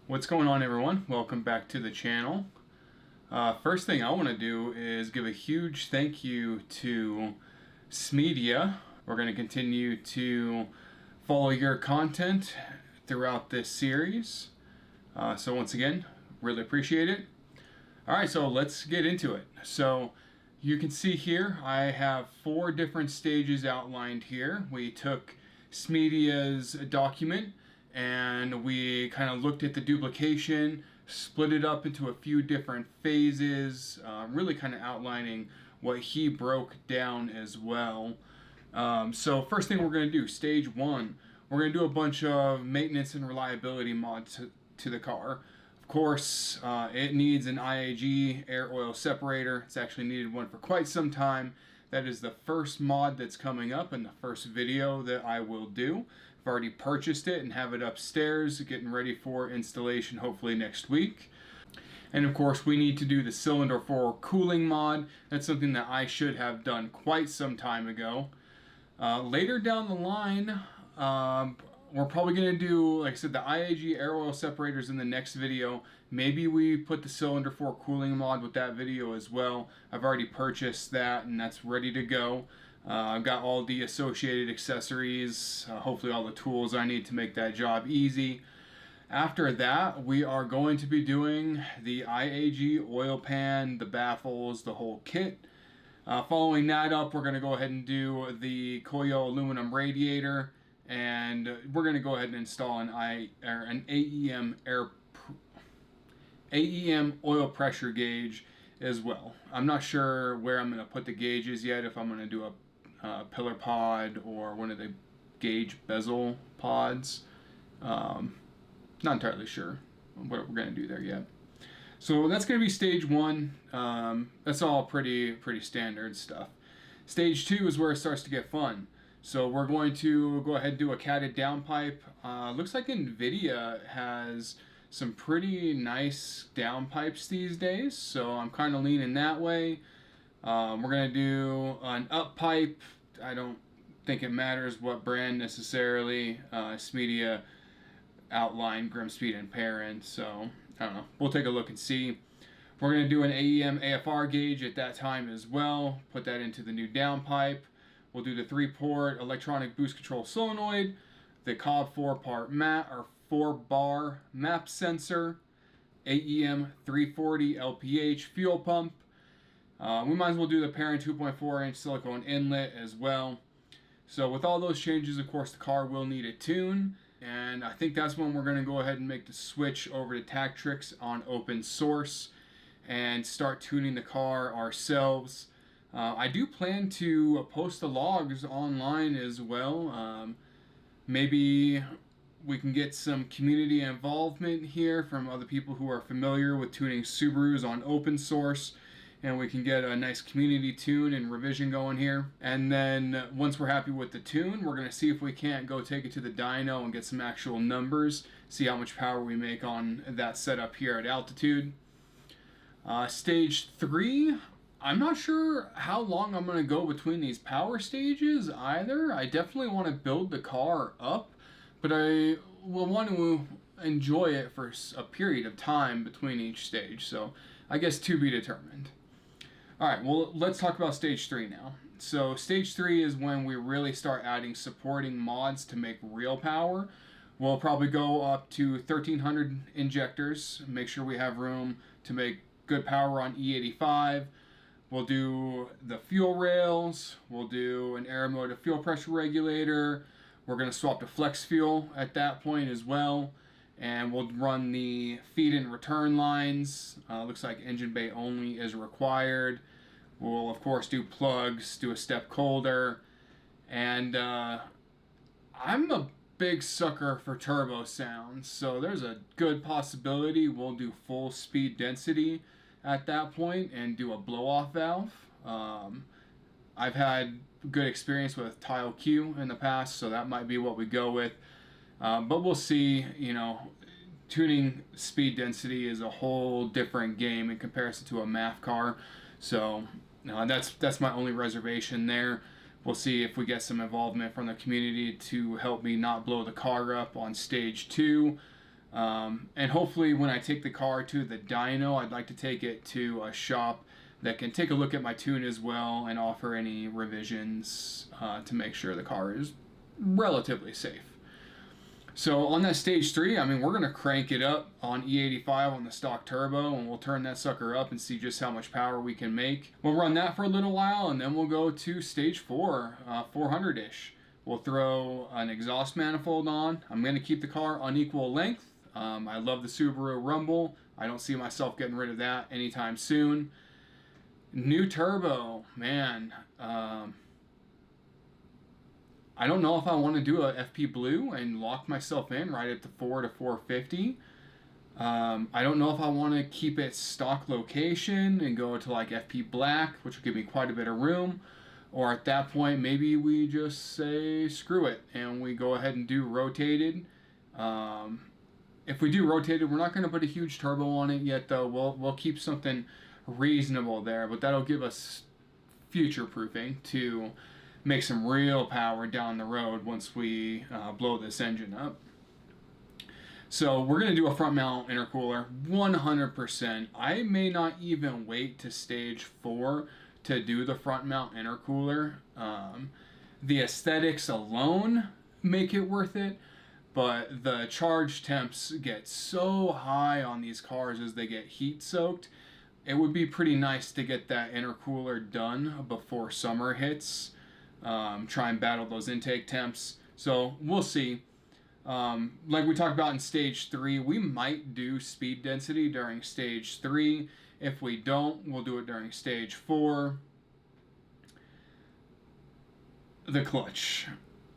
What's going on, everyone? Welcome back to the channel. First thing I want to do is give a huge thank you to Smedia. We're going to continue to follow your content throughout this series. So once again, really appreciate it. Alright, so let's get into it. So you can see here I have 4 different stages outlined here. We took Smedia's document and we kind of looked at the duplication, split it up into a few different phases, really kind of outlining what he broke down as well. So first thing we're going to do, stage 1, we're going to do a bunch of maintenance and reliability mods to the car. Of course, it needs an IAG air oil separator. It's actually needed one for quite some time. That is the first mod that's coming up in the first video that I will do. I've already purchased it and have it upstairs, getting ready for installation hopefully next week. And of course, we need to do the cylinder 4 cooling mod. That's something that I should have done quite some time ago. Later down the line, we're probably going to do, like I said, the IAG air oil separators in the next video. Maybe we put the cylinder 4 cooling mod with that video as well. I've already purchased that and that's ready to go. I've got all the associated accessories, hopefully all the tools I need to make that job easy. After that, we are going to be doing the IAG oil pan, the baffles, the whole kit. Following that up, we're going to go ahead and do the Koyo aluminum radiator. And we're going to go ahead and install an AEM oil pressure gauge as well. I'm not sure where I'm going to put the gauges yet, if I'm going to do a pillar pod or one of the gauge bezel pods. Not entirely sure what we're going to do there yet. So that's going to be stage 1. That's all pretty standard stuff. Stage 2 is where it starts to get fun. So we're going to go ahead and do a catted downpipe. Looks like NVIDIA has some pretty nice downpipes these days, so I'm kind of leaning that way. We're going to do an up pipe. I don't think it matters what brand necessarily. Smedia outlined Grimspeed and Parent, so I don't know. We'll take a look and see. We're going to do an AEM AFR gauge at that time as well. Put that into the new downpipe. We'll do the 3-port electronic boost control solenoid, the Cobb 4-bar map sensor, AEM 340 LPH fuel pump. We might as well do the Parent 2.4-inch silicone inlet as well. So with all those changes, of course, the car will need a tune. And I think that's when we're going to go ahead and make the switch over to Tactrix on open source and start tuning the car ourselves. I do plan to post the logs online as well. Maybe we can get some community involvement here from other people who are familiar with tuning Subarus on open source, and we can get a nice community tune and revision going here. And then once we're happy with the tune, we're going to see if we can't go take it to the dyno and get some actual numbers, see how much power we make on that setup here at altitude. Stage 3, I'm not sure how long I'm going to go between these power stages either. I definitely want to build the car up, but I will want to enjoy it for a period of time between each stage. So I guess to be determined. Alright, well, let's talk about stage 3 now. So stage 3 is when we really start adding supporting mods to make real power. We'll probably go up to 1300 injectors, make sure we have room to make good power on E85. We'll do the fuel rails, we'll do an aeromotive fuel pressure regulator, we're going to swap to flex fuel at that point as well, and we'll run the feed and return lines. Looks like engine bay only is required. We'll of course do plugs, do a step colder, and I'm a big sucker for turbo sounds, so there's a good possibility we'll do full speed density at that point and do a blow-off valve. I've had good experience with Tile Q in the past, so that might be what we go with. But we'll see. You know, tuning speed density is a whole different game in comparison to a MAF car. So that's my only reservation there. We'll see if we get some involvement from the community to help me not blow the car up on stage 2. And hopefully when I take the car to the dyno, I'd like to take it to a shop that can take a look at my tune as well and offer any revisions to make sure the car is relatively safe. So on that stage 3, I mean, we're going to crank it up on E85 on the stock turbo, and we'll turn that sucker up and see just how much power we can make. We'll run that for a little while, and then we'll go to stage 4, 400-ish. We'll throw an exhaust manifold on. I'm going to keep the car unequal length. I love the Subaru Rumble. I don't see myself getting rid of that anytime soon. New turbo, man. I don't know if I want to do a FP Blue and lock myself in right at the 4 to 450. I don't know if I want to keep it stock location and go to like FP Black, which will give me quite a bit of room. Or at that point, maybe we just say screw it and we go ahead and do rotated. If we do rotated, we're not going to put a huge turbo on it yet, though. We'll keep something reasonable there, but that'll give us future proofing to make some real power down the road once we blow this engine up. So we're going to do a front mount intercooler 100%. I may not even wait to stage 4 to do the front mount intercooler. The aesthetics alone make it worth it, but the charge temps get so high on these cars as they get heat soaked. It would be pretty nice to get that intercooler done before summer hits. Try and battle those intake temps. So we'll see. Like we talked about in stage 3, we might do speed density during stage 3. If we don't, we'll do it during stage 4. The clutch.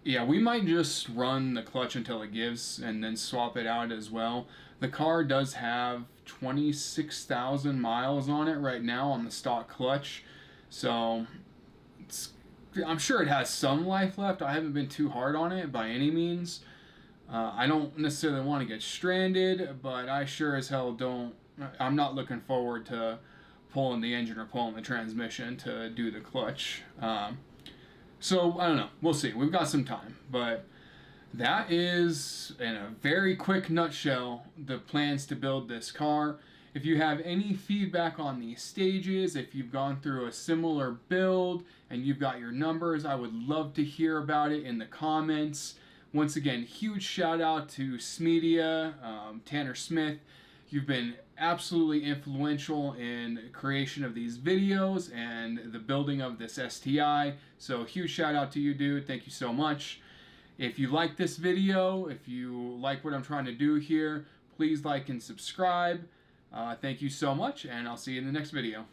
Yeah, we might just run the clutch until it gives and then swap it out as well. The car does have 26,000 miles on it right now on the stock clutch. So I'm sure it has some life left. I haven't been too hard on it by any means. I don't necessarily want to get stranded, but I sure as hell don't. I'm not looking forward to pulling the engine or pulling the transmission to do the clutch. So I don't know. We'll see. We've got some time, but that is, in a very quick nutshell, the plans to build this car. If you have any feedback on these stages, if you've gone through a similar build and you've got your numbers, I would love to hear about it in the comments. Once again, huge shout out to Smedia, Tanner Smith. You've been absolutely influential in creation of these videos and the building of this STI. So huge shout out to you, dude. Thank you so much. If you like this video, if you like what I'm trying to do here, please like and subscribe. Thank you so much, and I'll see you in the next video.